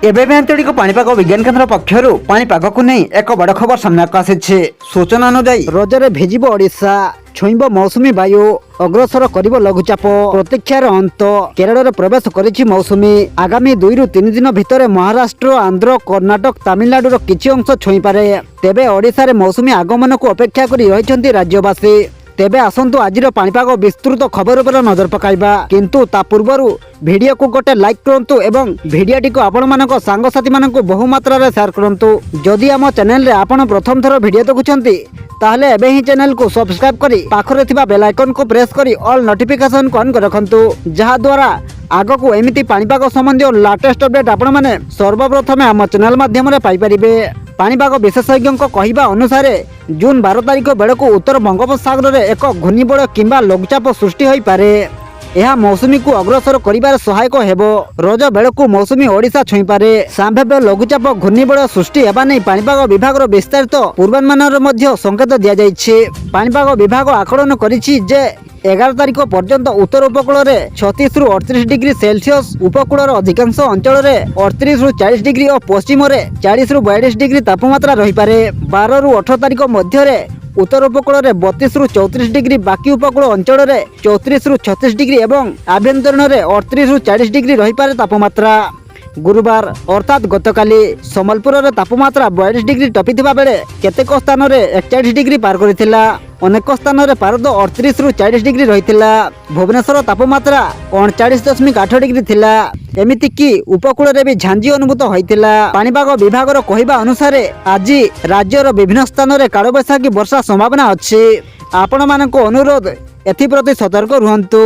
एबे भी आंचलिक पाणीपाग विज्ञान केन्द्र पक्षर पाणीपाग को नहीं एक बड़ खबर सामना आसी। सूचना अनुଯାयी रजरे भेजिब ओडिशा, छुईब मौसुमी वायु, अग्रसर करिब लघुचाप, प्रतीक्षार अंत। केरल रे प्रवेश करिछि मौसुमी। आगामी 2 रु 3 दिन भितर महाराष्ट्र, आंध्र, कर्णाटक, तमिलनाडुर किछि अंश छुई पारे। तेबे ओडिशा रे मौसुमी आगमन को अपेक्षा करि रहिछन्ति राज्यवासी। तेबे आसंतु आजिर पाणीपाग विस्तृत खबर पर नजर पकाइबा, किंतु ता पूर्वरु वीडियो को गोटे लाइक करंतु एवं वीडियोटी को आपण मानक सांगसाथी मानक बहु मात्रा रे शेयर करंतु। जदि आम चैनल रे आपण प्रथम थर वीडियो देखुछन्ति ताहले एबे ही चैनल को सब्सक्राइब करी पाखरे थिबा बेल आइकन को प्रेस करी ऑल नोटिफिकेशन को ऑन कर रखंतु, जहा द्वारा आगो को एमिति पाणीपाग संबंधी लेटेस्ट अपडेट आपण माने सर्वप्रथमे आम चैनल माध्यम रे पाई परिबे। पाणीपाग विशेषज्ञों कहवा अनुसार जून 12 तारिख बेलू उत्तर बंगोपसागर रे एक घूर्णिबड़ किंबा लघुचाप सृष्टि होई पारे। यह मौसुमी को अग्रसर करिबार सहायक हेबो। रज बेलू मौसुमी ओडिशा छुई पारे। संभाव्य लघुचाप घूर्णिबड़ सृष्टि हेबा नै पाणीपाग विभाग विस्तारित पूर्वानुमान मध्ये संकेत दिया जायछि। पाणीपाग विभाग आकलन करिछि जे 11 तारिख पर्यंत उत्तर उपकूल में 36 रु 38 डिग्री सेल्सियस, उपकूलर अधिकांश अंचल में 38 रु 40 डिग्री और पश्चिम में 40 रु 42 डिग्री तापमात्रा रही पारे। 12 रु 18 तारिख मध्य उत्तर उपकूल में 32 रु 34 डिग्री, बाकी उपकूल अंचल में 34 रु 36 डिग्री एवं आभ्यंतरण में 38 रु 40 डिग्री रही पारे तापमात्रा। गुरुवार अर्थात गतकाली सम्बलपुर रे तापमात्रा 42 डिग्री टपिथिबा बेले केतेक स्थान रे 41 डिग्री पार करिथिला। अनेक स्थान रे पारद 38 रु 40 डिग्री रहिथिला। भुवनेश्वर तापमात्रा 39.8 डिग्री थिला। एमिति कि उपकूल रे भी झांझी अनुभूत होइथिला। पाणीपाग विभागर कहवा अनुसार आज राज्यर विभिन्न स्थान रे कालबैशाखी वर्षा संभावना अछि। आपण मानक अनुरोध एथि प्रति सतर्क रुहंतु।